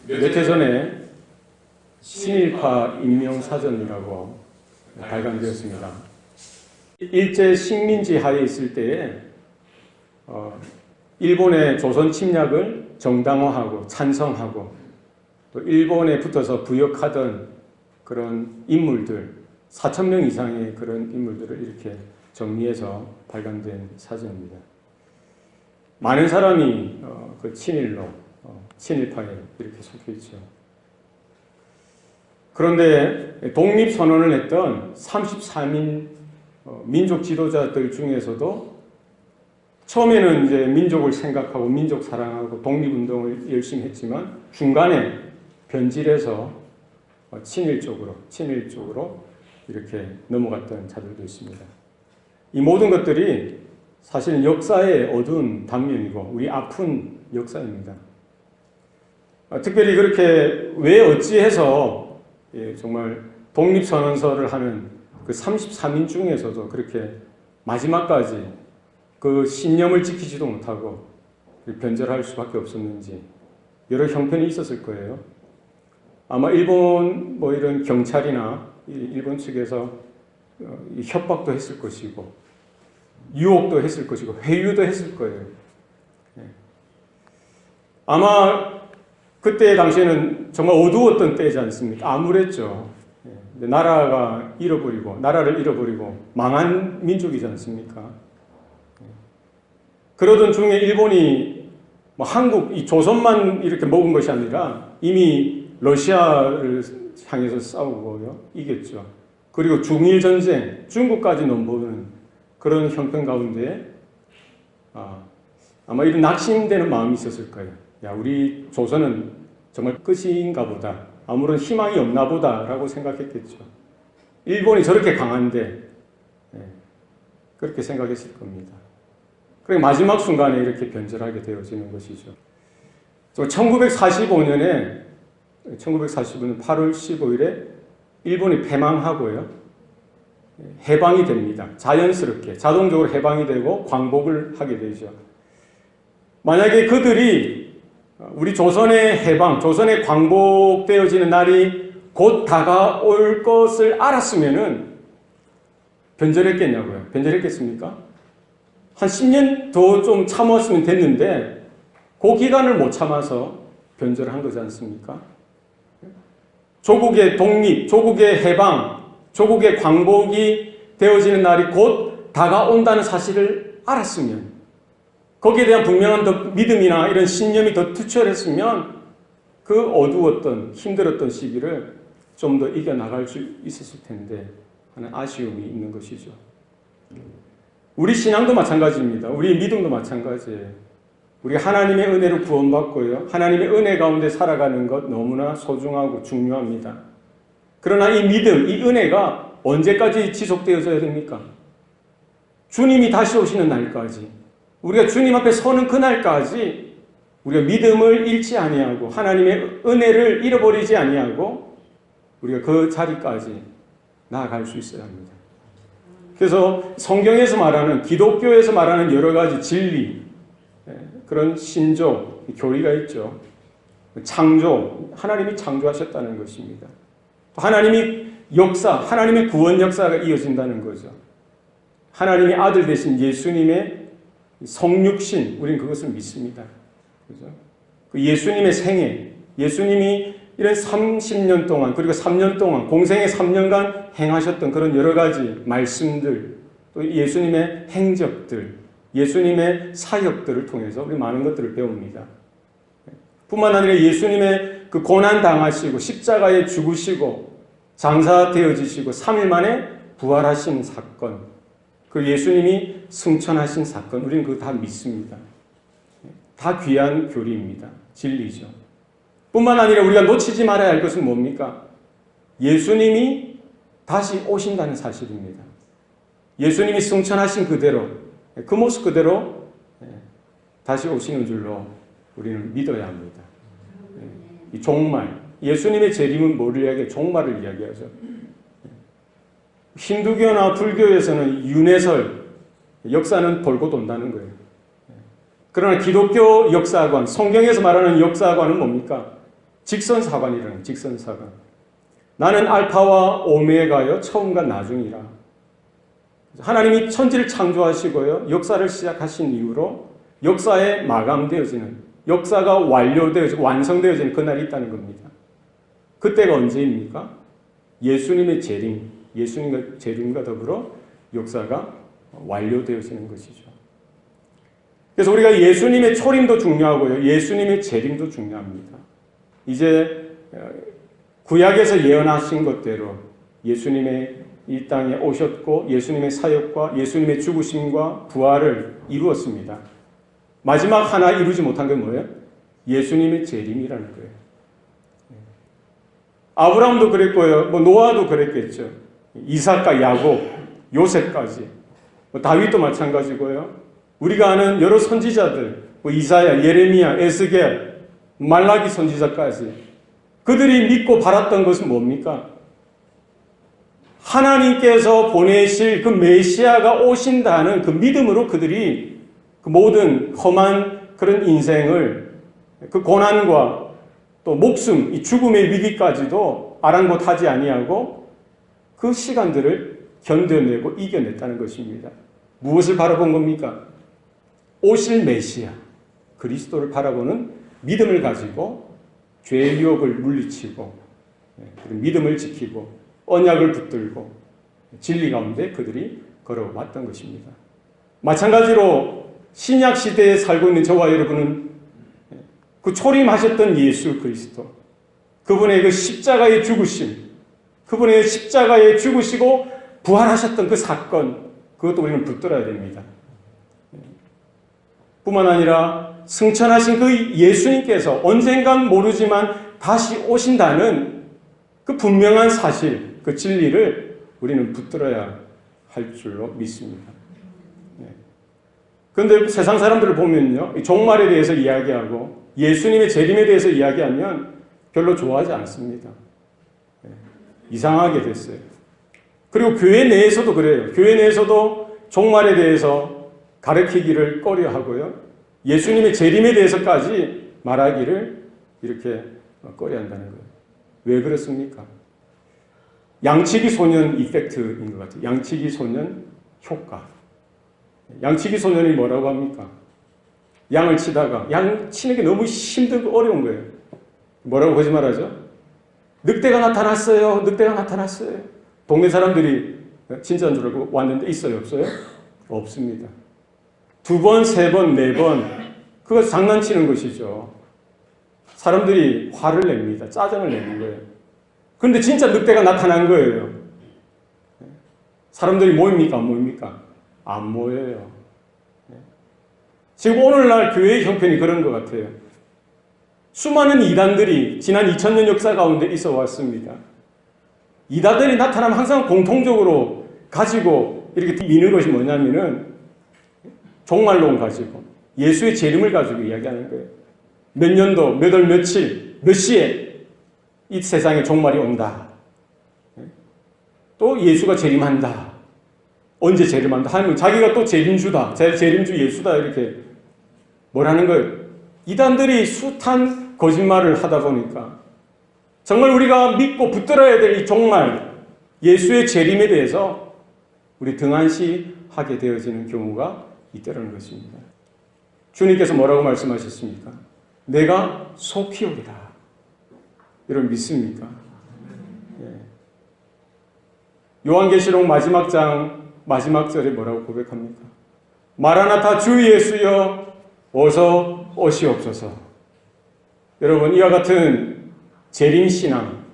몇 해 전에 친일파 인명사전이라고 발간되었습니다. 일제 식민지 하에 있을 때에 일본의 조선 침략을 정당화하고 찬성하고 또 일본에 붙어서 부역하던 그런 인물들 4,000명 이상의 그런 인물들을 이렇게 정리해서 발간된 사전입니다. 많은 사람이 그 친일로 친일파에 이렇게 속해 있죠. 그런데 독립선언을 했던 33인 민족 지도자들 중에서도 처음에는 이제 민족을 생각하고 민족 사랑하고 독립운동을 열심히 했지만 중간에 변질해서 친일 쪽으로 이렇게 넘어갔던 자들도 있습니다. 이 모든 것들이 사실 역사의 어두운 단면이고 우리 아픈 역사입니다. 특별히 그렇게 왜 어찌해서 정말 독립선언서를 하는 그 33인 중에서도 그렇게 마지막까지 그 신념을 지키지도 못하고 변절할 수밖에 없었는지 여러 형편이 있었을 거예요. 아마 일본 이런 경찰이나 일본 측에서 협박도 했을 것이고 유혹도 했을 것이고 회유도 했을 거예요. 아마 그때 당시에는 정말 어두웠던 때지 않습니까? 암울했죠. 나라를 잃어버리고 망한 민족이지 않습니까? 그러던 중에 일본이 한국, 이 조선만 이렇게 먹은 것이 아니라 이미 러시아를 향해서 싸우고요. 이겼죠. 그리고 중일전쟁, 중국까지 넘보는 그런 형편 가운데 아마 이런 낙심되는 마음이 있었을 거예요. 야, 우리 조선은 정말 끝인가 보다. 아무런 희망이 없나 보다라고 생각했겠죠. 일본이 저렇게 강한데 그렇게 생각했을 겁니다. 그리고 마지막 순간에 이렇게 변절하게 되어지는 것이죠. 1945년 8월 15일에 일본이 패망하고요. 해방이 됩니다. 자연스럽게 자동적으로 해방이 되고 광복을 하게 되죠. 만약에 그들이 우리 조선의 해방, 조선의 광복되어지는 날이 곧 다가올 것을 알았으면은 변절했겠냐고요. 변절했겠습니까? 한 10년 더 좀 참았으면 됐는데 그 기간을 못 참아서 변절한 거지 않습니까? 조국의 독립, 조국의 해방, 조국의 광복이 되어지는 날이 곧 다가온다는 사실을 알았으면 거기에 대한 분명한 믿음이나 이런 신념이 더 투철했으면 그 어두웠던 힘들었던 시기를 좀 더 이겨나갈 수 있었을 텐데 하는 아쉬움이 있는 것이죠. 우리 신앙도 마찬가지입니다. 우리 믿음도 마찬가지예요. 우리 하나님의 은혜로 구원받고요. 하나님의 은혜 가운데 살아가는 것 너무나 소중하고 중요합니다. 그러나 이 믿음, 이 은혜가 언제까지 지속되어져야 됩니까? 주님이 다시 오시는 날까지, 우리가 주님 앞에 서는 그날까지 우리가 믿음을 잃지 아니하고 하나님의 은혜를 잃어버리지 아니하고 우리가 그 자리까지 나아갈 수 있어야 합니다. 그래서 성경에서 말하는, 기독교에서 말하는 여러 가지 진리, 그런 신조, 교리가 있죠. 창조, 하나님이 창조하셨다는 것입니다. 하나님이 역사, 하나님의 구원 역사가 이어진다는 거죠. 하나님의 아들 되신 예수님의 성육신, 우리는 그것을 믿습니다. 그죠? 그 예수님의 생애, 예수님이 이런 30년 동안, 그리고 3년 동안, 공생의 3년간 행하셨던 그런 여러 가지 말씀들, 또 예수님의 행적들, 예수님의 사역들을 통해서 우리 많은 것들을 배웁니다. 뿐만 아니라 예수님의 그 고난 당하시고 십자가에 죽으시고 장사되어지시고 3일 만에 부활하신 사건, 그 예수님이 승천하신 사건, 우리는 그거 다 믿습니다. 다 귀한 교리입니다. 진리죠. 뿐만 아니라 우리가 놓치지 말아야 할 것은 뭡니까? 예수님이 다시 오신다는 사실입니다. 예수님이 승천하신 그대로, 그 모습 그대로 다시 오시는 줄로 우리는 믿어야 합니다. 이 종말, 예수님의 재림은 뭐를 이야기해요? 종말을 이야기하죠. 힌두교나 불교에서는 윤회설, 역사는 돌고 돈다는 거예요. 그러나 기독교 역사관, 성경에서 말하는 역사관은 뭡니까? 직선사관이라는 직선사관. 나는 알파와 오메가요 처음과 나중이라. 하나님이 천지를 창조하시고요 역사를 시작하신 이후로 역사에 마감되어지는, 역사가 완성되어지는 그날이 있다는 겁니다. 그때가 언제입니까? 예수님의 재림과 더불어 역사가 완료되어지는 것이죠. 그래서 우리가 예수님의 초림도 중요하고요 예수님의 재림도 중요합니다. 이제 구약에서 예언하신 것대로 예수님의 이 땅에 오셨고 예수님의 사역과 예수님의 죽으심과 부활을 이루었습니다. 마지막 하나 이루지 못한 게 뭐예요? 예수님의 재림이라는 거예요. 아브라함도 그랬고요. 노아도 그랬겠죠. 이삭과 야곱, 요셉까지. 다윗도 마찬가지고요. 우리가 아는 여러 선지자들, 이사야, 예레미야, 에스겔, 말라기 선지자까지. 그들이 믿고 바랐던 것은 뭡니까? 하나님께서 보내실 그 메시아가 오신다는 그 믿음으로 그들이 그 모든 험한 그런 인생을, 그 고난과 또 목숨, 이 죽음의 위기까지도 아랑곳하지 아니하고 그 시간들을 견뎌내고 이겨냈다는 것입니다. 무엇을 바라본 겁니까? 오실 메시아, 그리스도를 바라보는 믿음을 가지고 죄의 유혹을 물리치고 믿음을 지키고 언약을 붙들고 진리 가운데 그들이 걸어왔던 것입니다. 마찬가지로 신약 시대에 살고 있는 저와 여러분은 그 초림하셨던 예수 그리스도, 그분의 그 십자가의 죽으심, 그분의 십자가에 죽으시고 부활하셨던 그 사건, 그것도 우리는 붙들어야 됩니다. 뿐만 아니라 승천하신 그 예수님께서 언젠간 모르지만 다시 오신다는 그 분명한 사실, 그 진리를 우리는 붙들어야 할 줄로 믿습니다. 그런데 세상 사람들을 보면요, 종말에 대해서 이야기하고 예수님의 재림에 대해서 이야기하면 별로 좋아하지 않습니다. 이상하게 됐어요. 그리고 교회 내에서도 그래요. 교회 내에서도 종말에 대해서 가르치기를 꺼려하고요. 예수님의 재림에 대해서까지 말하기를 이렇게 꺼려한다는 거예요. 왜 그렇습니까? 양치기 소년 이펙트인 것 같아요. 양치기 소년 효과. 양치기 소년이 뭐라고 합니까? 양을 치다가 양 치는 게 너무 힘들고 어려운 거예요. 뭐라고 거짓말하죠? 늑대가 나타났어요. 늑대가 나타났어요. 동네 사람들이 진짜인 줄 알고 왔는데 있어요? 없어요? 없습니다. 2번, 3번, 4번 그거 장난치는 것이죠. 사람들이 화를 냅니다. 짜증을 내는 거예요. 그런데 진짜 늑대가 나타난 거예요. 사람들이 모입니까? 안 모입니까? 안 모여요. 지금 오늘날 교회의 형편이 그런 것 같아요. 수많은 이단들이 지난 2000년 역사 가운데 있어 왔습니다. 이단들이 나타나면 항상 공통적으로 가지고 이렇게 미는 것이 뭐냐면은 종말론 가지고 예수의 재림을 가지고 이야기하는 거예요. 몇 년도, 몇 월, 며칠, 몇 시에 이 세상에 종말이 온다. 또 예수가 재림한다. 언제 재림한다 하면 자기가 또 재림주다. 재림주 예수다. 이렇게 뭐라는 거예요. 이단들이 숱한 거짓말을 하다 보니까 정말 우리가 믿고 붙들어야 될 이 종말, 예수의 재림에 대해서 우리 등한시하게 되어지는 경우가 있다는 것입니다. 주님께서 뭐라고 말씀하셨습니까? 내가 속히 오리라. 여러분 믿습니까? 요한계시록 마지막 장 마지막 절에 뭐라고 고백합니까? 마라나타 주 예수여 어서 오시옵소서. 여러분 이와 같은 재림신앙,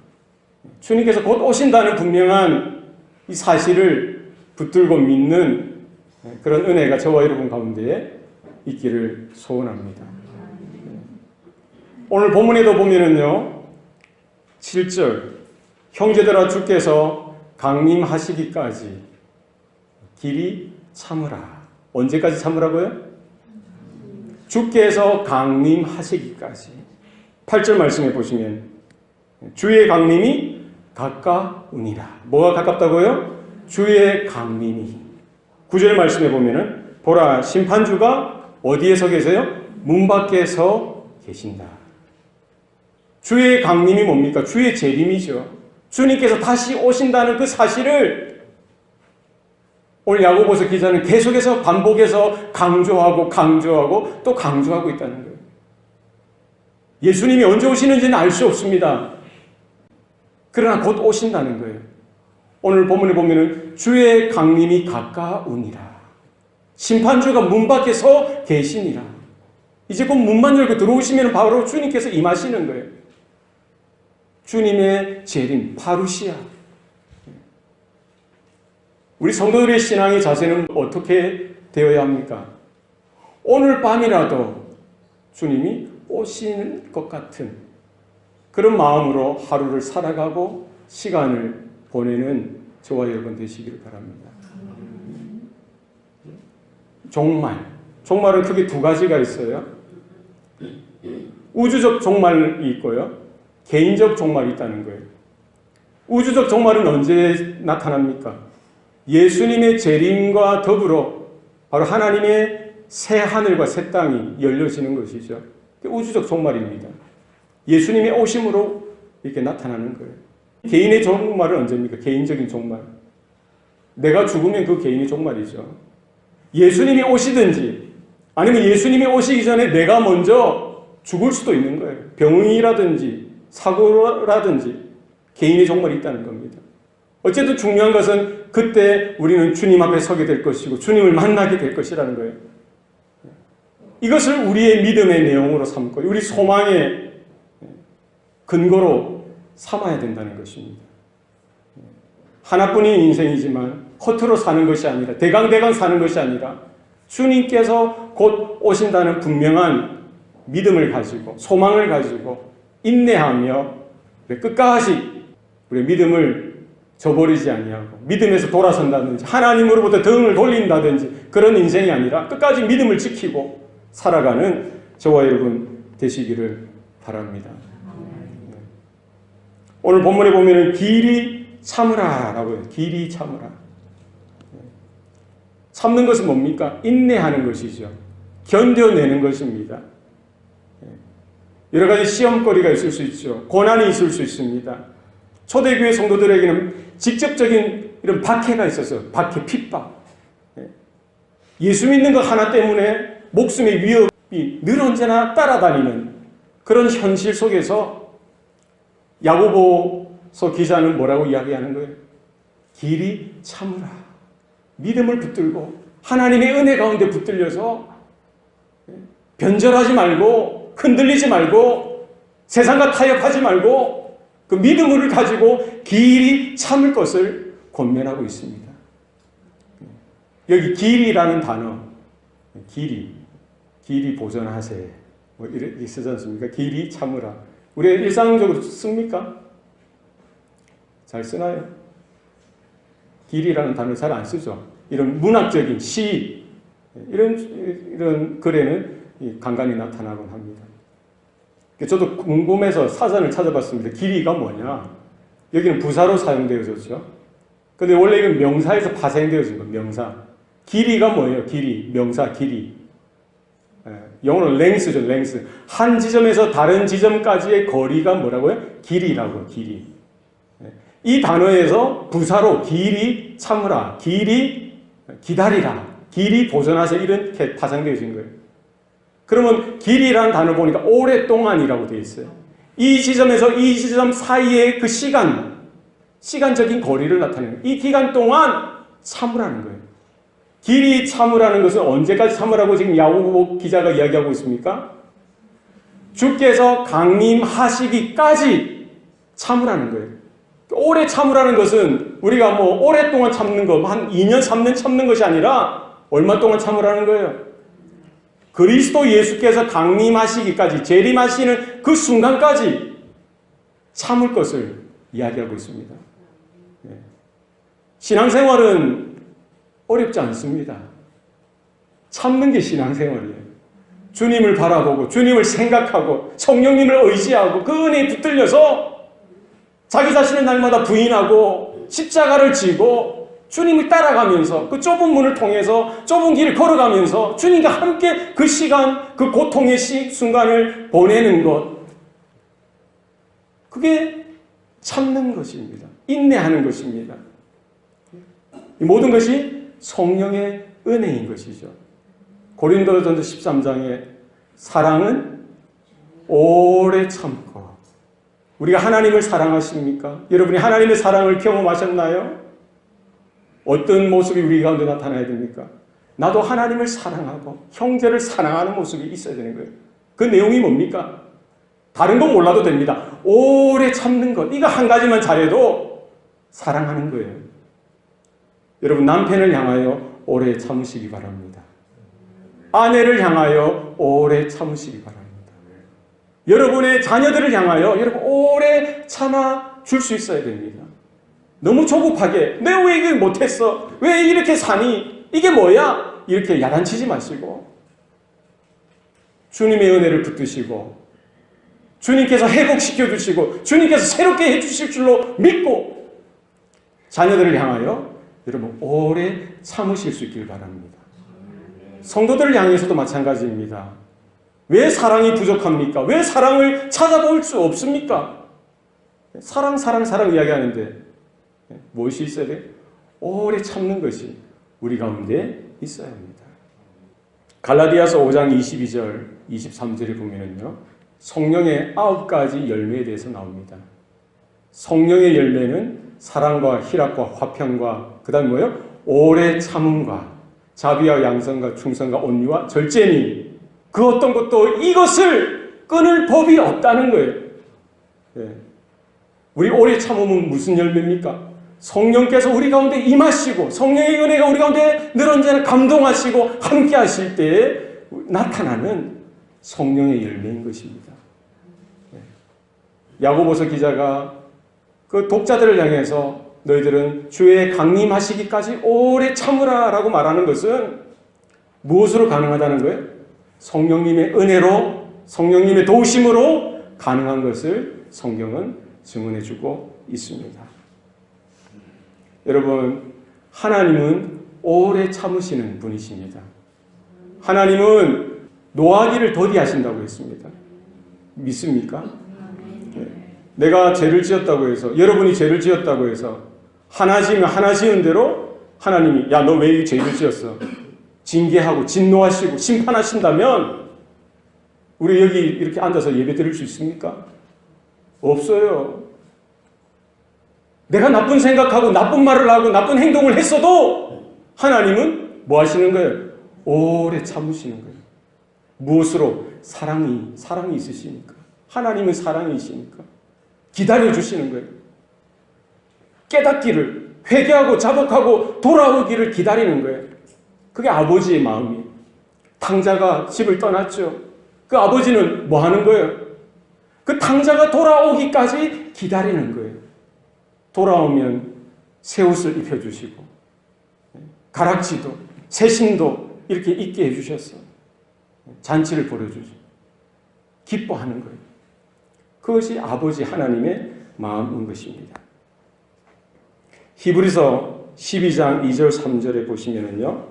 주님께서 곧 오신다는 분명한 이 사실을 붙들고 믿는 그런 은혜가 저와 여러분 가운데에 있기를 소원합니다. 오늘 본문에도 보면은요 7절 형제들아 주께서 강림하시기까지 길이 참으라. 언제까지 참으라고요? 주께서 강림하시기까지. 8절 말씀해 보시면 주의 강림이 가까우니라. 뭐가 가깝다고요? 주의 강림이. 9절 말씀해 보면은 보라 심판주가 어디에 서 계세요? 문 밖에 서 계신다. 주의 강림이 뭡니까? 주의 재림이죠. 주님께서 다시 오신다는 그 사실을 오늘 야고보서 기자는 계속해서 반복해서 강조하고 또 강조하고 있다는 거예요. 예수님이 언제 오시는지는 알 수 없습니다. 그러나 곧 오신다는 거예요. 오늘 본문에 보면은 주의 강림이 가까우니라. 심판주가 문 밖에 서 계시니라. 이제 곧 문만 열고 들어오시면 바로 주님께서 임하시는 거예요. 주님의 재림, 파루시아. 우리 성도들의 신앙의 자세는 어떻게 되어야 합니까? 오늘 밤이라도 주님이 오실 것 같은 그런 마음으로 하루를 살아가고 시간을 보내는 저와 여러분 되시기를 바랍니다. 종말은 크게 두 가지가 있어요. 우주적 종말이 있고요. 개인적 종말이 있다는 거예요. 우주적 종말은 언제 나타납니까? 예수님의 재림과 더불어 바로 하나님의 새 하늘과 새 땅이 열려지는 것이죠. 우주적 종말입니다. 예수님의 오심으로 이렇게 나타나는 거예요. 개인의 종말은 언제입니까? 개인적인 종말. 내가 죽으면 그 개인의 종말이죠. 예수님이 오시든지 아니면 예수님이 오시기 전에 내가 먼저 죽을 수도 있는 거예요. 병이라든지 사고라든지 개인의 종말이 있다는 겁니다. 어쨌든 중요한 것은 그때 우리는 주님 앞에 서게 될 것이고 주님을 만나게 될 것이라는 거예요. 이것을 우리의 믿음의 내용으로 삼고 우리 소망의 근거로 삼아야 된다는 것입니다. 하나뿐인 인생이지만 허투루 사는 것이 아니라 대강대강 사는 것이 아니라 주님께서 곧 오신다는 분명한 믿음을 가지고 소망을 가지고 인내하며 끝까지 우리의 믿음을 저버리지 아니하고 믿음에서 돌아선다든지 하나님으로부터 등을 돌린다든지 그런 인생이 아니라 끝까지 믿음을 지키고 살아가는 저와 여러분 되시기를 바랍니다. 오늘 본문에 보면 길이 참으라 라고 해요. 길이 참으라. 참는 것은 뭡니까? 인내하는 것이죠. 견뎌내는 것입니다. 여러 가지 시험거리가 있을 수 있죠. 고난이 있을 수 있습니다. 초대교회 성도들에게는 직접적인 이런 박해가 있어서 박해, 핍박. 예수 믿는 것 하나 때문에 목숨의 위협이 늘 언제나 따라다니는 그런 현실 속에서 야고보서 기자는 뭐라고 이야기하는 거예요? 길이 참으라. 믿음을 붙들고 하나님의 은혜 가운데 붙들려서 변절하지 말고 흔들리지 말고 세상과 타협하지 말고 그 믿음을 가지고 길이 참을 것을 권면하고 있습니다. 여기 길이라는 단어, 길이 보전하세 뭐 이렇게 쓰지 않습니까? 길이 참으라. 우리가 일상적으로 씁니까? 잘 쓰나요? 길이라는 단어를 잘 안 쓰죠. 이런 문학적인 시 이런 글에는 간간히 나타나곤 합니다. 저도 궁금해서 사전을 찾아봤습니다. 길이가 뭐냐? 여기는 부사로 사용되어졌죠. 근데 원래 이건 명사에서 파생되어진 거예요. 명사. 길이가 뭐예요? 길이. 명사 길이. 영어로 length죠. length. 한 지점에서 다른 지점까지의 거리가 뭐라고요? 길이라고요. 길이. 이 단어에서 부사로 길이 참으라. 길이 기다리라. 길이 보존하세요. 이렇게 파생되어진 거예요. 그러면 길이라는 단어 보니까 오랫동안이라고 되어 있어요. 이 지점에서 이 지점 사이의 그 시간적인 거리를 나타내는 이 기간 동안 참으라는 거예요. 길이 참으라는 것은 언제까지 참으라고 지금 야고보 기자가 이야기하고 있습니까? 주께서 강림하시기까지 참으라는 거예요. 오래 참으라는 것은 우리가 뭐 오랫동안 참는 거, 한 2년, 3년 참는 것이 아니라 얼마 동안 참으라는 거예요? 그리스도 예수께서 강림하시기까지, 재림하시는 그 순간까지 참을 것을 이야기하고 있습니다. 신앙생활은 어렵지 않습니다. 참는 게 신앙생활이에요. 주님을 바라보고 주님을 생각하고 성령님을 의지하고 그 은혜에 붙들려서 자기 자신을 날마다 부인하고 십자가를 지고 주님을 따라가면서 그 좁은 문을 통해서 좁은 길을 걸어가면서 주님과 함께 그 시간, 그 고통의 순간을 보내는 것. 그게 참는 것입니다. 인내하는 것입니다. 이 모든 것이 성령의 은혜인 것이죠. 고린도전서 13장에 사랑은 오래 참고. 우리가 하나님을 사랑하십니까? 여러분이 하나님의 사랑을 경험하셨나요? 어떤 모습이 우리 가운데 나타나야 됩니까? 나도 하나님을 사랑하고 형제를 사랑하는 모습이 있어야 되는 거예요. 그 내용이 뭡니까? 다른 건 몰라도 됩니다. 오래 참는 것. 이거 한 가지만 잘해도 사랑하는 거예요. 여러분, 남편을 향하여 오래 참으시기 바랍니다. 아내를 향하여 오래 참으시기 바랍니다. 여러분의 자녀들을 향하여 여러분 오래 참아 줄 수 있어야 됩니다. 너무 조급하게 내가 왜 이걸 못했어? 왜 이렇게 사니? 이게 뭐야? 이렇게 야단치지 마시고 주님의 은혜를 붙드시고 주님께서 회복시켜 주시고 주님께서 새롭게 해주실 줄로 믿고 자녀들을 향하여 여러분 오래 참으실 수 있길 바랍니다. 성도들을 향해서도 마찬가지입니다. 왜 사랑이 부족합니까? 왜 사랑을 찾아볼 수 없습니까? 사랑 이야기하는데 무엇이 있어야 돼? 오래 참는 것이 우리 가운데 있어야 합니다. 갈라디아서 5장 22절, 23절에 보면은요, 성령의 9가지 열매에 대해서 나옵니다. 성령의 열매는 사랑과 희락과 화평과 그 다음에 뭐예요? 오래 참음과 자비와 양선과 충성과 온유와 절제니 그 어떤 것도 이것을 끊을 법이 없다는 거예요. 네. 우리 오래 참음은 무슨 열매입니까? 성령께서 우리 가운데 임하시고 성령의 은혜가 우리 가운데 늘 언제나 감동하시고 함께 하실 때에 나타나는 성령의 열매인 것입니다. 네. 야고보서 기자가 그 독자들을 향해서 너희들은 주의 강림하시기까지 오래 참으라 라고 말하는 것은 무엇으로 가능하다는 거예요? 성령님의 은혜로 성령님의 도우심으로 가능한 것을 성경은 증언해주고 있습니다. 여러분, 하나님은 오래 참으시는 분이십니다. 하나님은 노하기를 더디하신다고 했습니다. 믿습니까? 네. 내가 죄를 지었다고 해서 여러분이 죄를 지었다고 해서 하나 지으면 하나 지은 대로 하나님이 야, 너 왜 이 죄를 지었어? 징계하고 진노하시고 심판하신다면 우리 여기 이렇게 앉아서 예배 드릴 수 있습니까? 없어요. 내가 나쁜 생각하고 나쁜 말을 하고 나쁜 행동을 했어도 하나님은 뭐 하시는 거예요? 오래 참으시는 거예요. 무엇으로? 사랑이 있으시니까. 하나님은 사랑이시니까. 기다려주시는 거예요. 깨닫기를, 회개하고 자복하고 돌아오기를 기다리는 거예요. 그게 아버지의 마음이에요. 탕자가 집을 떠났죠. 그 아버지는 뭐 하는 거예요? 그 탕자가 돌아오기까지 기다리는 거예요. 돌아오면 새 옷을 입혀주시고 가락지도 새신도 이렇게 입게 해주셨어요. 잔치를 벌여주시고 기뻐하는 거예요. 그것이 아버지 하나님의 마음인 것입니다. 히브리서 12장 2절 3절에 보시면은요,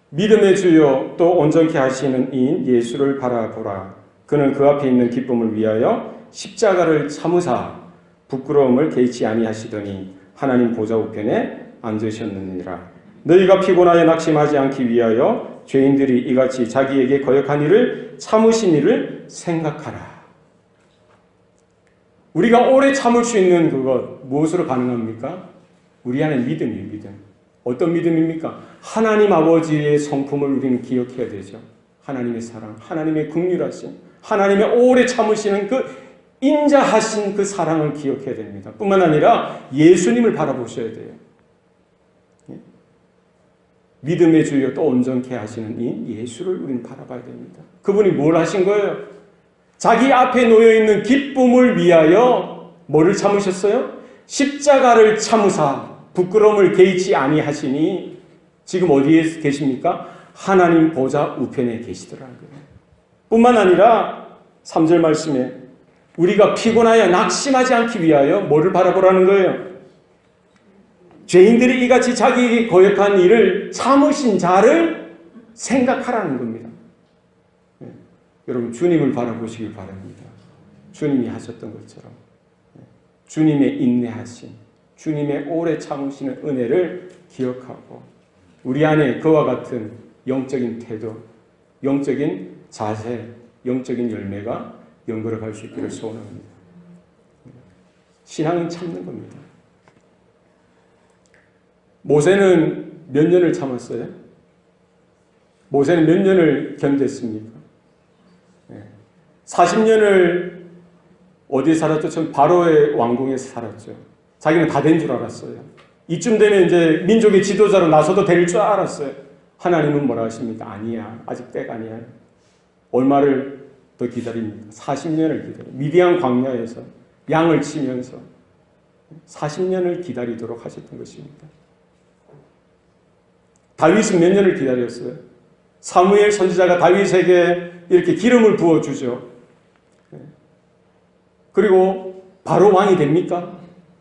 믿음의 주요 또 온전케 하시는 이인 예수를 바라보라. 그는 그 앞에 있는 기쁨을 위하여 십자가를 참으사 부끄러움을 개의치 아니하시더니 하나님 보좌 우편에 앉으셨느니라. 너희가 피곤하여 낙심하지 않기 위하여 죄인들이 이같이 자기에게 거역한 일을 참으신 일을 생각하라. 우리가 오래 참을 수 있는 그것 무엇으로 가능합니까? 우리 안에 믿음이에요. 믿음. 어떤 믿음입니까? 하나님 아버지의 성품을 우리는 기억해야 되죠. 하나님의 사랑, 하나님의 긍휼하심, 하나님의 오래 참으시는 그 인자하신 그 사랑을 기억해야 됩니다. 뿐만 아니라 예수님을 바라보셔야 돼요. 믿음의 주여 또 온전케 하시는 이 예수를 우리는 바라봐야 됩니다. 그분이 뭘 하신 거예요? 자기 앞에 놓여있는 기쁨을 위하여 뭐를 참으셨어요? 십자가를 참으사 부끄러움을 개의치 아니하시니 지금 어디에 계십니까? 하나님 보좌 우편에 계시더라는 거예요. 뿐만 아니라 3절 말씀에 우리가 피곤하여 낙심하지 않기 위하여 뭐를 바라보라는 거예요? 죄인들이 이같이 자기에게 거역한 일을 참으신 자를 생각하라는 겁니다. 네. 여러분 주님을 바라보시길 바랍니다. 주님이 하셨던 것처럼. 네. 주님의 인내하심, 주님의 오래 참으시는 은혜를 기억하고 우리 안에 그와 같은 영적인 태도, 영적인 자세, 영적인 열매가 연결해 갈 수 있기를 소원합니다. 신앙은 참는 겁니다. 모세는 몇 년을 참았어요? 모세는 몇 년을 견뎠습니까? 40년을 어디에 살았죠? 전 바로의 왕궁에서 살았죠. 자기는 다 된 줄 알았어요. 이쯤 되면 이제 민족의 지도자로 나서도 될 줄 알았어요. 하나님은 뭐라 하십니까? 아니야. 아직 때가 아니야. 얼마를 더 기다립니까? 40년을 기다려. 미디안 광야에서 양을 치면서 40년을 기다리도록 하셨던 것입니다. 다윗은 몇 년을 기다렸어요? 사무엘 선지자가 다윗에게 이렇게 기름을 부어주죠. 그리고 바로 왕이 됩니까?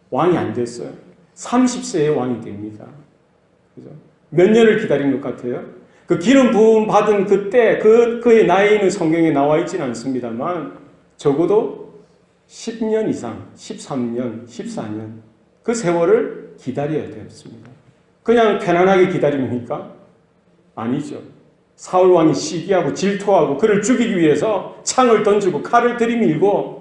왕이 안 됐어요. 30세에 왕이 됩니다. 그죠? 몇 년을 기다린 것 같아요? 그 기름 부음 받은 그때, 그의 나이는 성경에 나와 있지는 않습니다만, 적어도 10년 이상, 13년, 14년, 그 세월을 기다려야 되었습니다. 그냥 편안하게 기다립니까? 아니죠. 사울 왕이 시기하고 질투하고 그를 죽이기 위해서 창을 던지고 칼을 들이밀고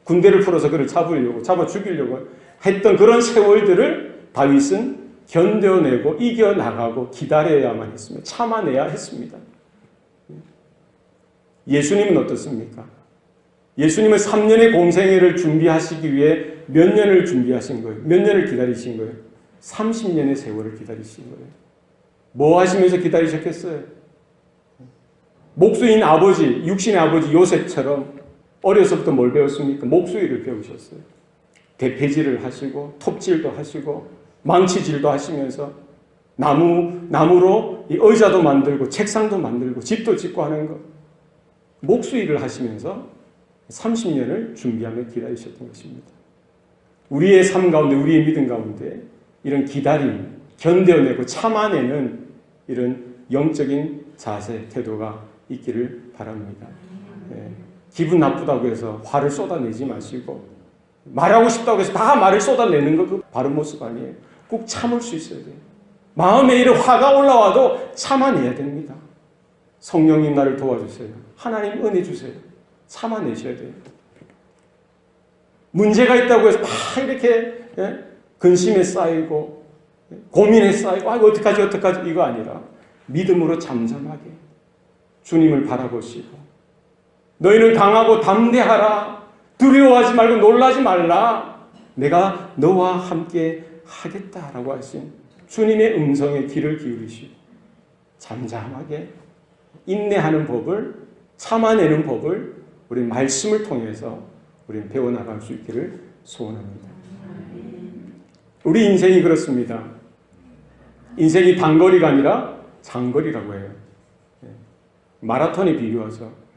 군대를 풀어서 그를 잡아 죽이려고 했던 그런 세월들을 다윗은 견뎌내고 이겨나가고 기다려야만 했습니다. 참아내야 했습니다. 예수님은 어떻습니까? 예수님은 3년의 공생애를 준비하시기 위해 몇 년을 준비하신 거예요? 몇 년을 기다리신 거예요? 30년의 세월을 기다리신 거예요. 뭐 하시면서 기다리셨겠어요? 목수인 아버지, 육신의 아버지 요셉처럼 어려서부터 뭘 배웠습니까? 목수일을 배우셨어요. 대패질을 하시고 톱질도 하시고 망치질도 하시면서 나무로 이 의자도 만들고 책상도 만들고 집도 짓고 하는 것. 목수일을 하시면서 30년을 준비하며 기다리셨던 것입니다. 우리의 삶 가운데, 우리의 믿음 가운데 이런 기다림, 견뎌내고 참아내는 이런 영적인 자세, 태도가 있기를 바랍니다. 기분 나쁘다고 해서 화를 쏟아내지 마시고 말하고 싶다고 해서 다 말을 쏟아내는 거 그 바른 모습 아니에요. 꼭 참을 수 있어야 돼요. 마음에 이런 화가 올라와도 참아내야 됩니다. 성령님 나를 도와주세요. 하나님 은혜 주세요. 참아내셔야 돼요. 문제가 있다고 해서 막 이렇게 근심에 쌓이고 고민에 쌓이고 어떡하지 이거 아니라 믿음으로 잠잠하게 주님을 바라보시고 너희는 강하고 담대하라. 두려워하지 말고 놀라지 말라. 내가 너와 함께 하겠다라고 하신 주님의 음성에 귀를 기울이시고 잠잠하게 인내하는 법을, 참아내는 법을 우리 말씀을 통해서 우리는 배워나갈 수 있기를 소원합니다. 우리 인생이 그렇습니다. 인생이 단거리가 아니라 장거리라고 해요. 마라톤에 비유하죠.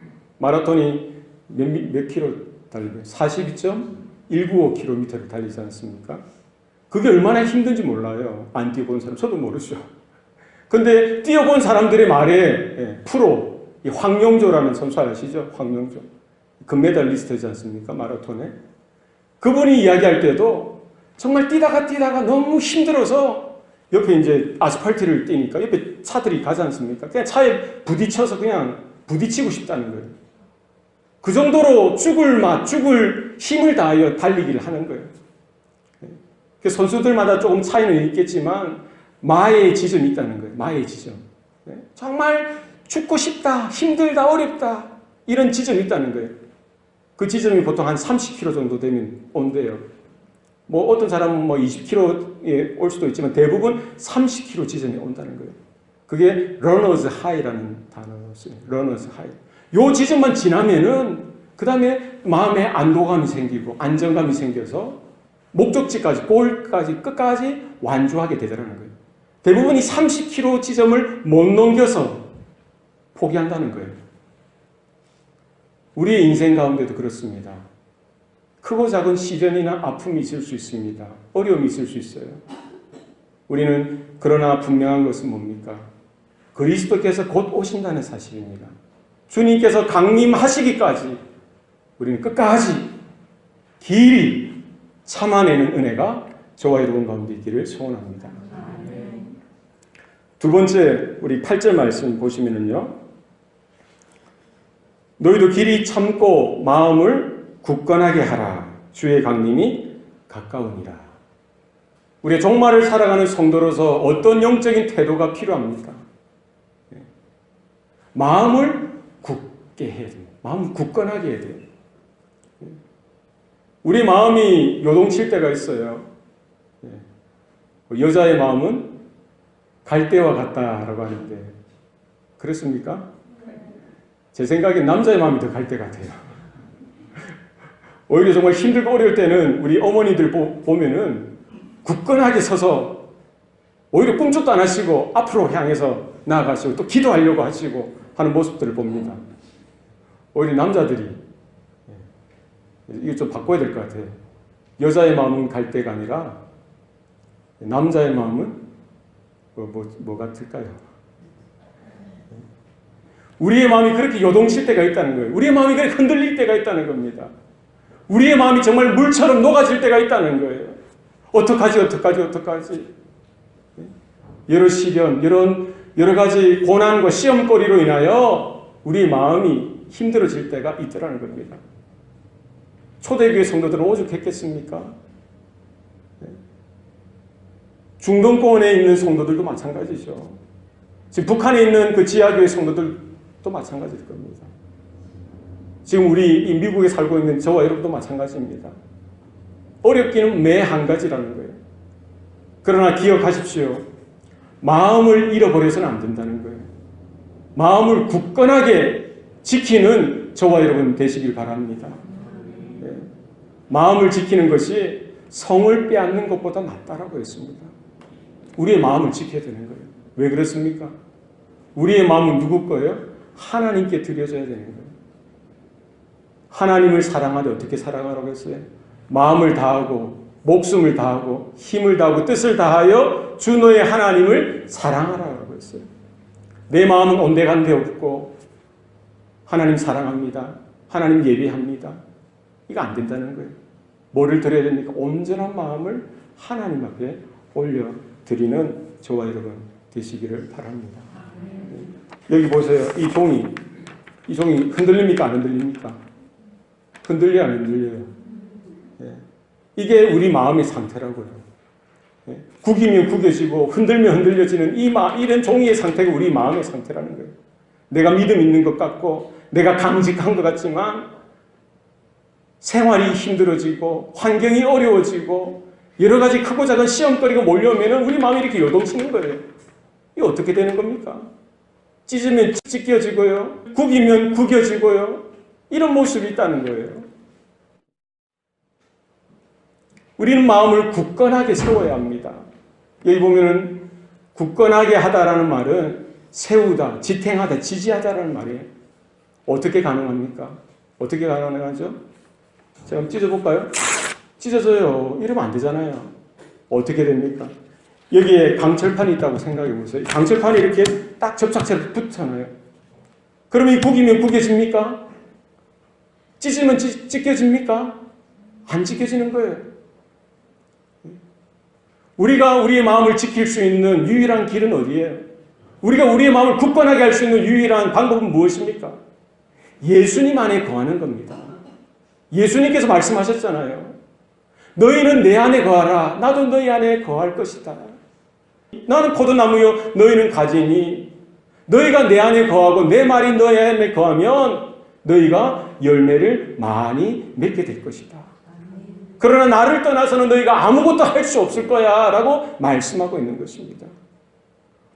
마라톤이 몇 킬로 달려요? 42.195km를 달리지 않습니까? 그게 얼마나 힘든지 몰라요. 안 뛰어본 사람, 저도 모르죠. 근데 뛰어본 사람들의 말에 프로, 이 황영조라는 선수 아시죠? 황영조. 금메달리스트지 않습니까? 마라톤에. 그분이 이야기할 때도 정말 뛰다가 너무 힘들어서 옆에 이제 아스팔트를 뛰니까 옆에 차들이 가지 않습니까? 그냥 차에 부딪혀서 그냥 부딪히고 싶다는 거예요. 그 정도로 죽을 힘을 다하여 달리기를 하는 거예요. 선수들마다 조금 차이는 있겠지만 마의 지점이 있다는 거예요. 마의 지점. 정말 죽고 싶다, 힘들다, 어렵다 이런 지점이 있다는 거예요. 그 지점이 보통 한 30km 정도 되면 온대요. 뭐 어떤 사람은 뭐 20km에 올 수도 있지만 대부분 30km 지점에 온다는 거예요. 그게 runners high라는 단어였습니다. runners high. 요 지점만 지나면은 그 다음에 마음에 안도감이 생기고 안정감이 생겨서 목적지까지, 골까지, 끝까지 완주하게 되더라는 거예요. 대부분이 30km 지점을 못 넘겨서 포기한다는 거예요. 우리의 인생 가운데도 그렇습니다. 크고 작은 시련이나 아픔이 있을 수 있습니다. 어려움이 있을 수 있어요. 우리는 그러나 분명한 것은 뭡니까? 그리스도께서 곧 오신다는 사실입니다. 주님께서 강림하시기까지 우리는 끝까지 길이 참아내는 은혜가 저와 여러분 가운데 있기를 소원합니다. 두 번째, 우리 8절 말씀 보시면은요. 너희도 길이 참고 마음을 굳건하게 하라. 주의 강림이 가까우니라. 우리의 종말을 살아가는 성도로서 어떤 영적인 태도가 필요합니까? 마음을 굳게 해야 돼요. 마음을 굳건하게 해야 돼요. 우리 마음이 요동칠 때가 있어요. 여자의 마음은 갈대와 같다라고 하는데 그렇습니까? 제 생각엔 남자의 마음이 더 갈대 같아요. 오히려 정말 힘들고 어려울 때는 우리 어머니들 보면은 굳건하게 서서 오히려 꿈쩍도 안 하시고 앞으로 향해서 나아가시고 또 기도하려고 하시고 하는 모습들을 봅니다. 오히려 남자들이 이거 좀 바꿔야 될 것 같아요. 여자의 마음은 갈대가 아니라 남자의 마음은 뭐 같을까요? 우리의 마음이 그렇게 요동칠 때가 있다는 거예요. 우리의 마음이 그렇게 흔들릴 때가 있다는 겁니다. 우리의 마음이 정말 물처럼 녹아질 때가 있다는 거예요. 어떡하지? 여러 시련, 여러 가지 고난과 시험거리로 인하여 우리의 마음이 힘들어질 때가 있더라는 겁니다. 초대교회 성도들은 오죽했겠습니까? 중동권에 있는 성도들도 마찬가지죠. 지금 북한에 있는 그 지하교회 성도들도 마찬가지일 겁니다. 지금 우리 이 미국에 살고 있는 저와 여러분도 마찬가지입니다. 어렵기는 매 한 가지라는 거예요. 그러나 기억하십시오. 마음을 잃어버려서는 안 된다는 거예요. 마음을 굳건하게 지키는 저와 여러분 되시길 바랍니다. 네. 마음을 지키는 것이 성을 빼앗는 것보다 낫다라고 했습니다. 우리의 마음을 지켜야 되는 거예요. 왜 그렇습니까? 우리의 마음은 누구 거예요? 하나님께 드려져야 되는 거예요. 하나님을 사랑하되 어떻게 살아가라고 했어요? 마음을 다하고 목숨을 다하고 힘을 다하고 뜻을 다하여 주 너의 하나님을 사랑하라고 했어요. 내 마음은 온데간데 없고 하나님 사랑합니다. 하나님 예배합니다. 이거 안 된다는 거예요. 뭐를 드려야 됩니까? 온전한 마음을 하나님 앞에 올려드리는 저와 여러분 되시기를 바랍니다. 여기 보세요. 이 종이 흔들립니까? 안 흔들립니까? 흔들려 안 흔들려요? 이게 우리 마음의 상태라고요. 구기면 구겨지고 흔들면 흔들려지는 이런 종이의 상태가 우리 마음의 상태라는 거예요. 내가 믿음 있는 것 같고 내가 강직한 것 같지만 생활이 힘들어지고 환경이 어려워지고 여러 가지 크고 작은 시험거리가 몰려오면 우리 마음이 이렇게 요동치는 거예요. 이게 어떻게 되는 겁니까? 찢으면 찢겨지고요. 구기면 구겨지고요. 이런 모습이 있다는 거예요. 우리는 마음을 굳건하게 세워야 합니다. 여기 보면은 굳건하게 하다라는 말은 세우다, 지탱하다, 지지하다라는 말이에요. 어떻게 가능합니까? 어떻게 가능하죠? 제가 한번 찢어볼까요? 찢어져요. 이러면 안 되잖아요. 어떻게 됩니까? 여기에 강철판이 있다고 생각해 보세요. 강철판이 이렇게 딱 접착제로 붙잖아요. 그러면 이 구기면 구겨집니까? 찢으면 찢겨집니까? 안 찢겨지는 거예요. 우리가 우리의 마음을 지킬 수 있는 유일한 길은 어디예요? 우리가 우리의 마음을 굳건하게 할 수 있는 유일한 방법은 무엇입니까? 예수님 안에 거하는 겁니다. 예수님께서 말씀하셨잖아요. 너희는 내 안에 거하라. 나도 너희 안에 거할 것이다. 나는 포도나무요 너희는 가지니 너희가 내 안에 거하고 내 말이 너희 안에 거하면 너희가 열매를 많이 맺게 될 것이다. 그러나 나를 떠나서는 너희가 아무것도 할 수 없을 거야 라고 말씀하고 있는 것입니다.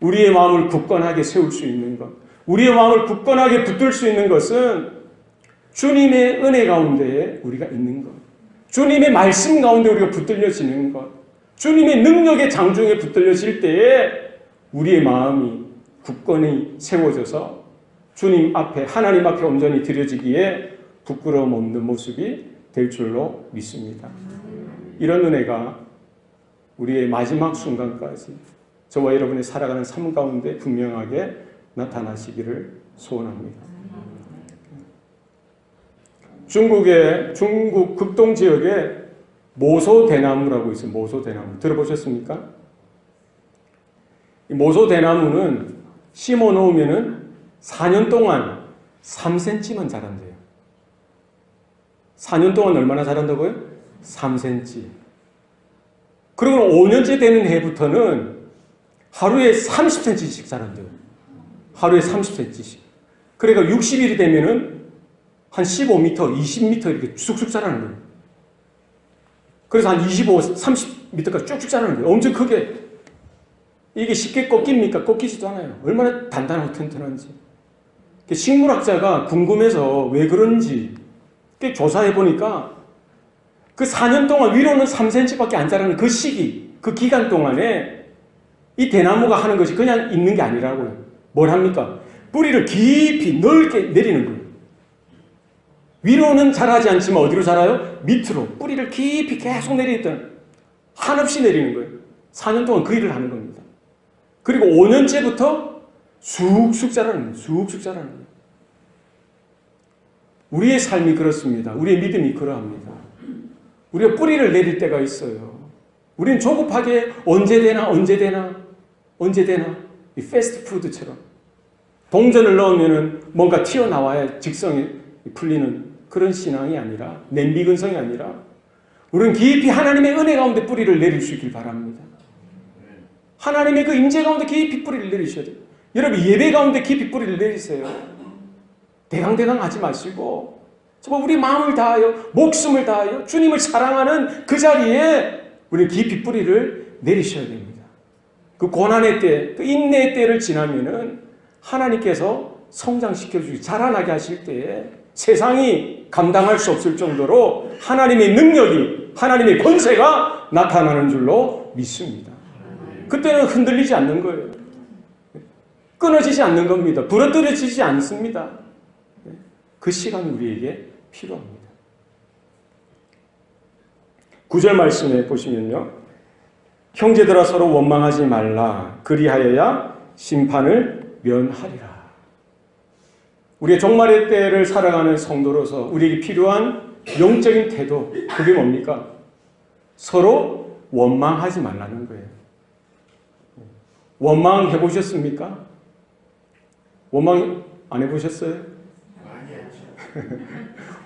우리의 마음을 굳건하게 세울 수 있는 것, 우리의 마음을 굳건하게 붙들 수 있는 것은 주님의 은혜 가운데에 우리가 있는 것, 주님의 말씀 가운데 우리가 붙들려지는 것, 주님의 능력의 장중에 붙들려질 때에 우리의 마음이 굳건히 세워져서 주님 앞에, 하나님 앞에 온전히 드려지기에 부끄러움 없는 모습이 될 줄로 믿습니다. 이런 은혜가 우리의 마지막 순간까지 저와 여러분의 살아가는 삶 가운데 분명하게 나타나시기를 소원합니다. 중국 극동 지역에 모소대나무라고 있어요. 모소대나무. 들어보셨습니까? 이 모소대나무는 심어 놓으면은 4년 동안 3cm만 자란대요. 4년 동안 얼마나 자란다고요? 3cm. 그리고 5년째 되는 해부터는 하루에 30cm씩 자란대요. 하루에 30cm씩. 그러니까 60일이 되면은 한 15m, 20m 이렇게 쑥쑥 자라는 거예요. 그래서 한 25, 30m까지 쭉쭉 자라는 거예요. 엄청 크게. 이게 쉽게 꺾입니까? 꺾이지도 않아요. 얼마나 단단하고 튼튼한지. 식물학자가 궁금해서 왜 그런지 조사해 보니까 그 4년 동안 위로는 3cm밖에 안 자라는 그 시기, 그 기간 동안에 이 대나무가 하는 것이 그냥 있는 게 아니라고요. 뭘 합니까? 뿌리를 깊이 넓게 내리는 거예요. 위로는 자라지 않지만 어디로 자라요? 밑으로 뿌리를 깊이 계속 내리던 한없이 내리는 거예요. 4년 동안 그 일을 하는 겁니다. 그리고 5년째부터 쑥쑥 자라는 거예요. 쑥쑥 자라는 거예요. 우리의 삶이 그렇습니다. 우리의 믿음이 그러합니다. 우리가 뿌리를 내릴 때가 있어요. 우리는 조급하게 언제 되나 이 패스트푸드처럼 동전을 넣으면 뭔가 튀어나와야 직성이 풀리는 그런 신앙이 아니라, 냄비근성이 아니라 우리는 깊이 하나님의 은혜 가운데 뿌리를 내릴 수 있길 바랍니다. 하나님의 그 임재 가운데 깊이 뿌리를 내리셔야 돼요. 여러분 예배 가운데 깊이 뿌리를 내리세요. 대강대강 하지 마시고 정말 우리 마음을 다하여 목숨을 다하여 주님을 사랑하는 그 자리에 우리는 깊이 뿌리를 내리셔야 됩니다. 그 고난의 때, 그 인내의 때를 지나면은 하나님께서 성장시켜 주시고 자라나게 하실 때에 세상이 감당할 수 없을 정도로 하나님의 능력이, 하나님의 권세가 나타나는 줄로 믿습니다. 그때는 흔들리지 않는 거예요. 끊어지지 않는 겁니다. 부러뜨려지지 않습니다. 그 시간이 우리에게 필요합니다. 9절 말씀에 보시면요. 형제들아 서로 원망하지 말라. 그리하여야 심판을 면하리라. 우리의 종말의 때를 살아가는 성도로서 우리에게 필요한 영적인 태도, 그게 뭡니까? 서로 원망하지 말라는 거예요. 원망 해보셨습니까? 원망 안 해보셨어요?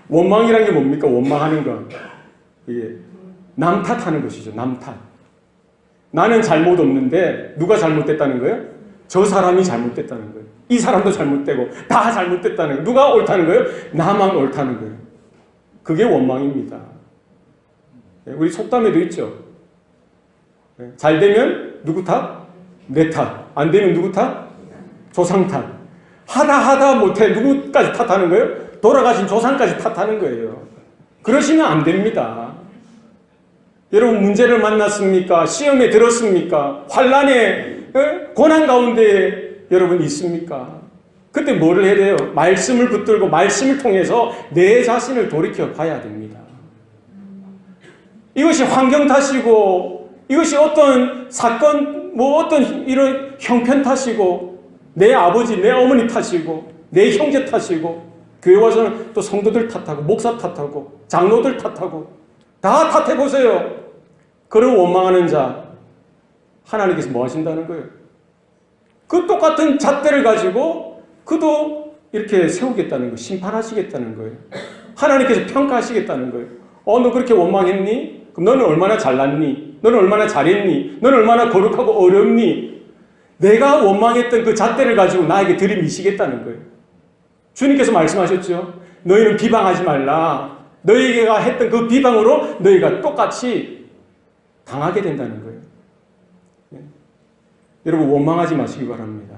원망이란 게 뭡니까? 원망하는 거. 이게 남 탓하는 것이죠. 남 탓. 나는 잘못 없는데 누가 잘못됐다는 거예요? 저 사람이 잘못됐다는 거예요. 이 사람도 잘못되고 다 잘못됐다는 거예요. 누가 옳다는 거예요? 나만 옳다는 거예요. 그게 원망입니다. 우리 속담에도 있죠. 잘 되면 누구 탓? 내 탓. 안 되면 누구 탓? 조상 탓. 하다 못해 누구까지 탓하는 거예요? 돌아가신 조상까지 탓하는 거예요. 그러시면 안 됩니다. 여러분 문제를 만났습니까? 시험에 들었습니까? 환난의 고난 가운데 여러분 있습니까? 그때 뭐를 해야 돼요? 말씀을 붙들고 말씀을 통해서 내 자신을 돌이켜 봐야 됩니다. 이것이 환경 탓이고 이것이 어떤 사건 어떤 이런 형편 탓이고 내 아버지 내 어머니 탓이고 내 형제 탓이고 교회 와서는 또 성도들 탓하고 목사 탓하고 장로들 탓하고 다 탓해보세요. 그런 원망하는 자 하나님께서 뭐 하신다는 거예요? 그 똑같은 잣대를 가지고 그도 이렇게 세우겠다는 거예요. 심판하시겠다는 거예요. 하나님께서 평가하시겠다는 거예요. 너 그렇게 원망했니? 그럼 너는 얼마나 잘났니? 너는 얼마나 잘했니? 너는 얼마나 거룩하고 어렵니? 내가 원망했던 그 잣대를 가지고 나에게 들이미시겠다는 거예요. 주님께서 말씀하셨죠. 너희는 비방하지 말라. 너희가 했던 그 비방으로 너희가 똑같이 당하게 된다는 거예요. 네. 여러분 원망하지 마시기 바랍니다.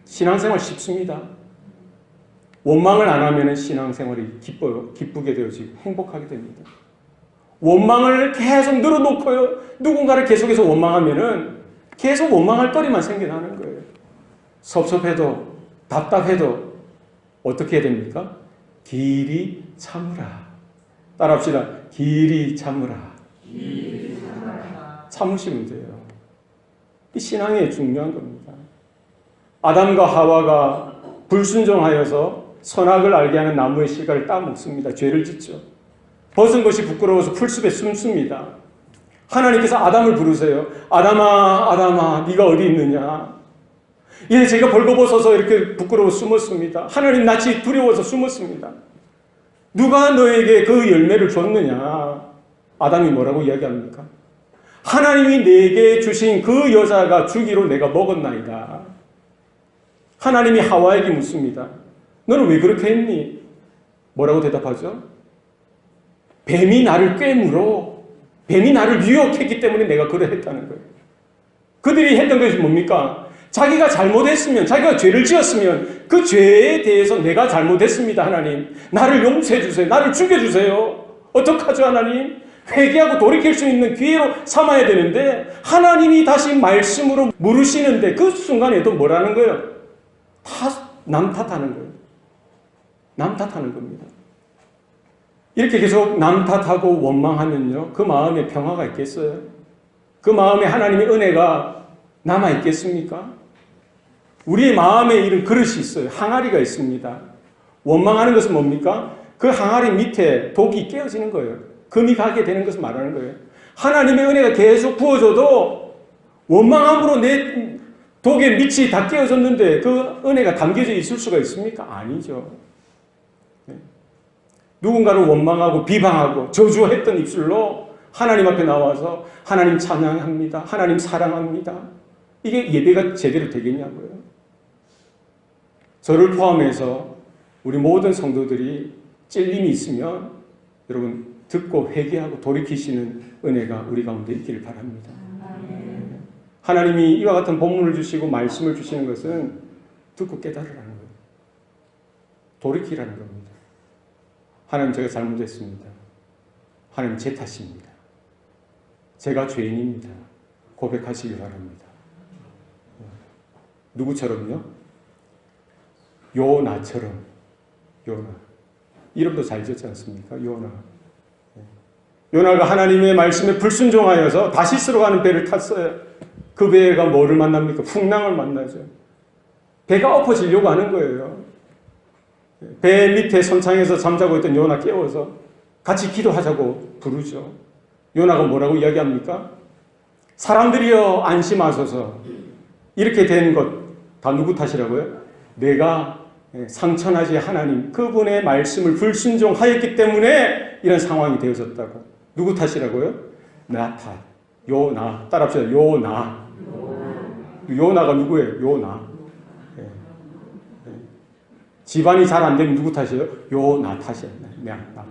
신앙생활 쉽습니다. 원망을 안 하면 신앙생활이 기쁘게 되어지고 행복하게 됩니다. 원망을 계속 늘어놓고요. 누군가를 계속해서 원망하면은 계속 원망할 거리만 생겨나는 거예요. 섭섭해도 답답해도 어떻게 해야 됩니까? 길이 참으라. 따라합시다. 길이 참으라. 참으시면 돼요. 이 신앙이 중요한 겁니다. 아담과 하와가 불순종하여서 선악을 알게 하는 나무의 실과를 따먹습니다. 죄를 짓죠. 벗은 것이 부끄러워서 풀숲에 숨습니다. 하나님께서 아담을 부르세요. 아담아, 아담아, 네가 어디 있느냐? 예, 제가 벌거벗어서 이렇게 부끄러워 숨었습니다. 하나님 낯이 두려워서 숨었습니다. 누가 너에게 그 열매를 줬느냐? 아담이 뭐라고 이야기합니까? 하나님이 내게 주신 그 여자가 주기로 내가 먹었나이다. 하나님이 하와에게 묻습니다. 너는 왜 그렇게 했니? 뭐라고 대답하죠? 뱀이 나를 꿰물어. 뱀이 나를 유혹했기 때문에 내가 그러했다는 거예요. 그들이 했던 것이 뭡니까? 자기가 잘못했으면, 자기가 죄를 지었으면 그 죄에 대해서 내가 잘못했습니다, 하나님. 나를 용서해 주세요. 나를 죽여주세요. 어떡하죠, 하나님? 회개하고 돌이킬 수 있는 기회로 삼아야 되는데 하나님이 다시 말씀으로 물으시는데 그 순간에도 뭐라는 거예요? 다 남 탓하는 거예요. 남 탓하는 겁니다. 이렇게 계속 남 탓하고 원망하면요, 그 마음에 평화가 있겠어요? 그 마음에 하나님의 은혜가 남아있겠습니까? 우리의 마음에 이런 그릇이 있어요. 항아리가 있습니다. 원망하는 것은 뭡니까? 그 항아리 밑에 독이 깨어지는 거예요. 금이 가게 되는 것을 말하는 거예요. 하나님의 은혜가 계속 부어져도 원망함으로 내 독의 밑이 다 깨어졌는데 그 은혜가 담겨져 있을 수가 있습니까? 아니죠. 누군가를 원망하고 비방하고 저주했던 입술로 하나님 앞에 나와서 하나님 찬양합니다. 하나님 사랑합니다. 이게 예배가 제대로 되겠냐고요. 저를 포함해서 우리 모든 성도들이 찔림이 있으면 여러분 듣고 회개하고 돌이키시는 은혜가 우리 가운데 있기를 바랍니다. 하나님이 이와 같은 본문을 주시고 말씀을 주시는 것은 듣고 깨달으라는 거예요. 돌이키라는 겁니다. 하나님, 제가 잘못했습니다. 하나님, 제 탓입니다. 제가 죄인입니다. 고백하시기 바랍니다. 누구처럼요? 요나처럼. 요나. 이름도 잘 지었지 않습니까? 요나. 요나가 하나님의 말씀에 불순종하여서 다시스로 가는 배를 탔어요. 그 배가 뭐를 만납니까? 풍랑을 만나죠. 배가 엎어지려고 하는 거예요. 배 밑에 선창에서 잠자고 있던 요나 깨워서 같이 기도하자고 부르죠. 요나가 뭐라고 이야기합니까? 사람들이여 안심하소서. 이렇게 된 것 다 누구 탓이라고요? 내가 상천하지 하나님 그분의 말씀을 불순종하였기 때문에 이런 상황이 되어졌다고. 누구 탓이라고요? 나 탓. 요나. 따라합시다. 요나. 요나가 누구예요? 요나. 집안이 잘 안 되면 누구 탓이에요? 요나 탓이에요. 나 탓.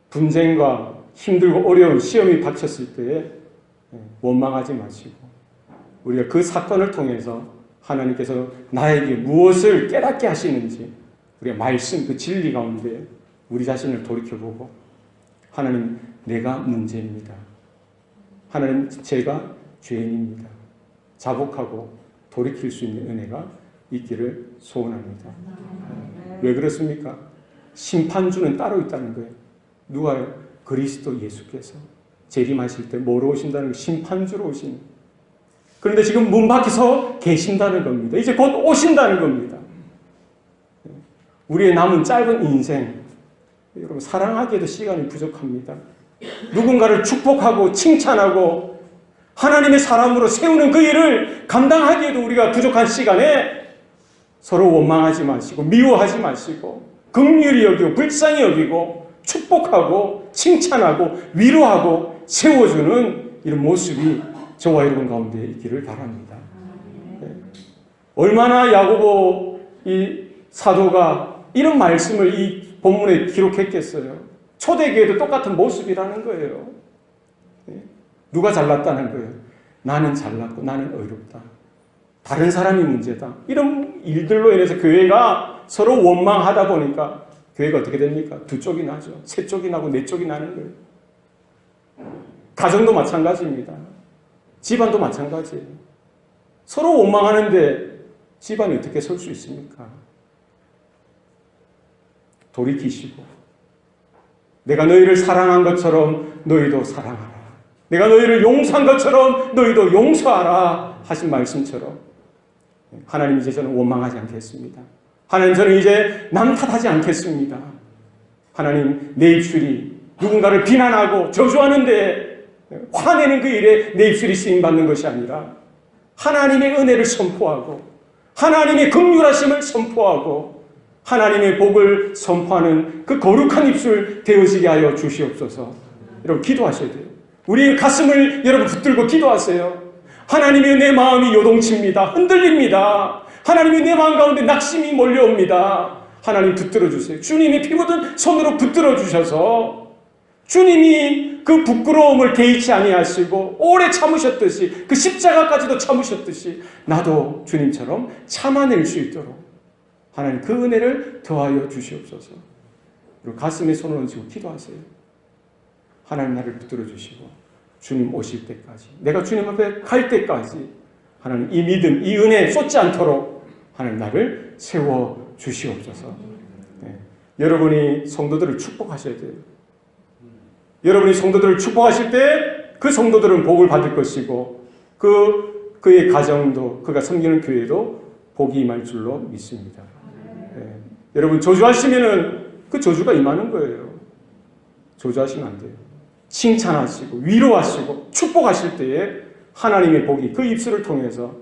분쟁과 힘들고 어려운 시험이 닥쳤을 때에 원망하지 마시고 우리가 그 사건을 통해서 하나님께서 나에게 무엇을 깨닫게 하시는지 우리가 말씀, 그 진리 가운데 우리 자신을 돌이켜보고 하나님, 내가 문제입니다. 하나님, 제가 죄인입니다. 자복하고 돌이킬 수 있는 은혜가 있기를 소원합니다. 왜 그렇습니까? 심판주는 따로 있다는 거예요. 누가요? 그리스도 예수께서 재림하실 때 뭐로 오신다는 거예요? 심판주로 오신. 그런데 지금 문 밖에서 계신다는 겁니다. 이제 곧 오신다는 겁니다. 우리의 남은 짧은 인생, 여러분 사랑하기에도 시간이 부족합니다. 누군가를 축복하고 칭찬하고 하나님의 사람으로 세우는 그 일을 감당하기에도 우리가 부족한 시간에 서로 원망하지 마시고 미워하지 마시고 긍휼히 여기고 불쌍히 여기고 축복하고 칭찬하고 위로하고 세워주는 이런 모습이 저와 여러분 가운데 있기를 바랍니다. 얼마나 야고보 이 사도가 이런 말씀을 이 본문에 기록했겠어요. 초대교회도 똑같은 모습이라는 거예요. 누가 잘났다는 거예요. 나는 잘났고 나는 어렵다. 다른 사람이 문제다. 이런 일들로 인해서 교회가 서로 원망하다 보니까 교회가 어떻게 됩니까? 두 쪽이 나죠. 세 쪽이 나고 네 쪽이 나는 거예요. 가정도 마찬가지입니다. 집안도 마찬가지예요. 서로 원망하는데 집안이 어떻게 설 수 있습니까? 돌이키시고 내가 너희를 사랑한 것처럼 너희도 사랑하라. 내가 너희를 용서한 것처럼 너희도 용서하라 하신 말씀처럼 하나님, 이제 저는 원망하지 않겠습니다. 하나님, 저는 이제 남 탓하지 않겠습니다. 하나님, 내 입술이 누군가를 비난하고 저주하는데 화내는 그 일에 내 입술이 쓰임받는 것이 아니라 하나님의 은혜를 선포하고 하나님의 긍휼하심을 선포하고 하나님의 복을 선포하는 그 거룩한 입술 되어지게 하여 주시옵소서. 여러분 기도하셔야 돼요. 우리의 가슴을 여러분 붙들고 기도하세요. 하나님의 내 마음이 요동칩니다. 흔들립니다. 하나님이 내 마음 가운데 낙심이 몰려옵니다. 하나님 붙들어 주세요. 주님이 피 묻은 손으로 붙들어 주셔서 주님이 그 부끄러움을 개의치 아니하시고 오래 참으셨듯이 그 십자가까지도 참으셨듯이 나도 주님처럼 참아낼 수 있도록 하나님 그 은혜를 더하여 주시옵소서. 그리고 가슴에 손을 얹고 기도하세요. 하나님 나를 붙들어 주시고 주님 오실 때까지 내가 주님 앞에 갈 때까지 하나님 이 믿음, 이 은혜 쏟지 않도록 하나님 나를 세워 주시옵소서. 네. 여러분이 성도들을 축복하셔야 돼요. 여러분이 성도들을 축복하실 때 그 성도들은 복을 받을 것이고 그의 가정도 그가 섬기는 교회도 복이 임할 줄로 믿습니다. 네. 여러분 저주하시면은 그 저주가 임하는 거예요. 저주하시면 안 돼요. 칭찬하시고 위로하시고 축복하실 때에 하나님의 복이 그 입술을 통해서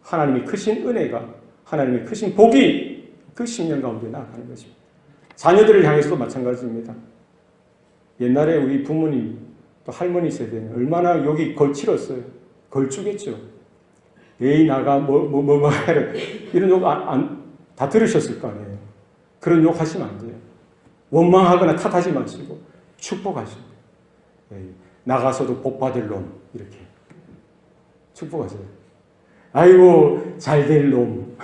하나님의 크신 은혜가 하나님의 크신 복이 그 10년 가운데 나아가는 것입니다. 자녀들을 향해서도 마찬가지입니다. 옛날에 우리 부모님 또 할머니 세대는 얼마나 욕이 걸칠었어요. 걸쭉했죠. 에이 나가 뭐 이런 욕 다 들으셨을 거 아니에요. 그런 욕 하시면 안 돼요. 원망하거나 탓하지 마시고 축복하시고 나가서도 복 받을 놈 이렇게 축복하세요. 아이고 잘 될 놈,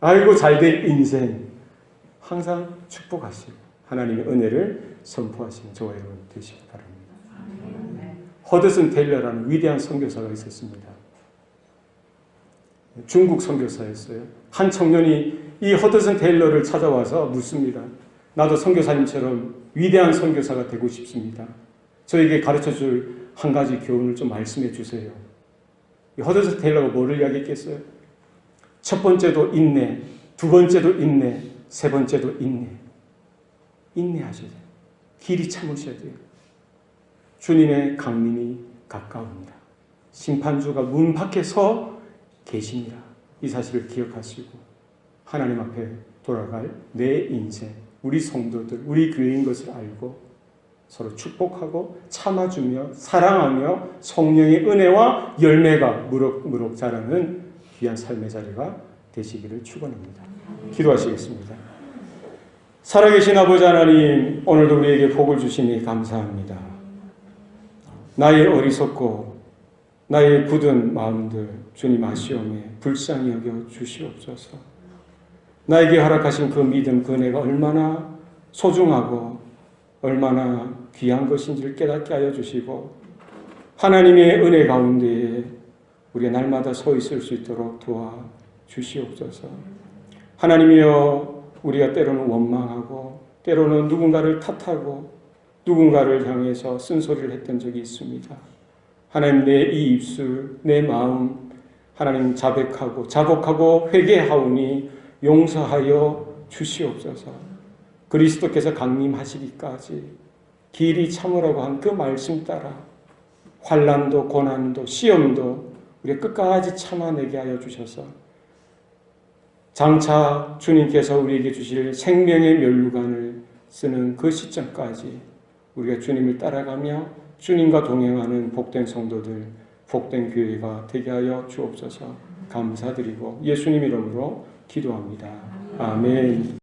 아이고 잘 될 인생 항상 축복하시고 하나님의 은혜를 선포하시는 저와 여러분 되시기 바랍니다. 허드슨 테일러라는 위대한 선교사가 있었습니다. 중국 선교사였어요. 한 청년이 이 허드슨 테일러를 찾아와서 묻습니다. 나도 선교사님처럼 위대한 선교사가 되고 싶습니다. 저에게 가르쳐줄 한 가지 교훈을 좀 말씀해 주세요. 이 허드슨 테일러가 뭐를 이야기했겠어요? 첫 번째도 인내, 두 번째도 인내, 세 번째도 인내. 인내하셔야 돼요. 길이 참으셔야 돼요. 주님의 강림이 가까웁니다. 심판주가 문 밖에 서 계십니다. 이 사실을 기억하시고 하나님 앞에 돌아갈 내 인생, 우리 성도들, 우리 교회인 것을 알고 서로 축복하고 참아주며 사랑하며 성령의 은혜와 열매가 무럭무럭 자라는 귀한 삶의 자리가 되시기를 축원합니다. 기도하시겠습니다. 살아계신 아버지 하나님, 오늘도 우리에게 복을 주시니 감사합니다. 나의 어리석고 나의 굳은 마음들 주님 아시오매 불쌍히 여겨 주시옵소서. 나에게 허락하신 그 믿음, 그 은혜가 얼마나 소중하고 얼마나 귀한 것인지를 깨닫게 하여 주시고 하나님의 은혜 가운데에 우리가 날마다 서 있을 수 있도록 도와 주시옵소서. 하나님이여, 우리가 때로는 원망하고 때로는 누군가를 탓하고 누군가를 향해서 쓴소리를 했던 적이 있습니다. 하나님, 내 이 입술, 내 마음 하나님 자복하고 회개하오니 용서하여 주시옵소서. 그리스도께서 강림하시기까지 길이 참으라고 한 그 말씀 따라 환난도 고난도 시험도 우리가 끝까지 참아내게 하여 주셔서 장차 주님께서 우리에게 주실 생명의 면류관을 쓰는 그 시점까지 우리가 주님을 따라가며 주님과 동행하는 복된 성도들, 복된 교회가 되게 하여 주옵소서. 감사드리고 예수님 이름으로 기도합니다. 아멘.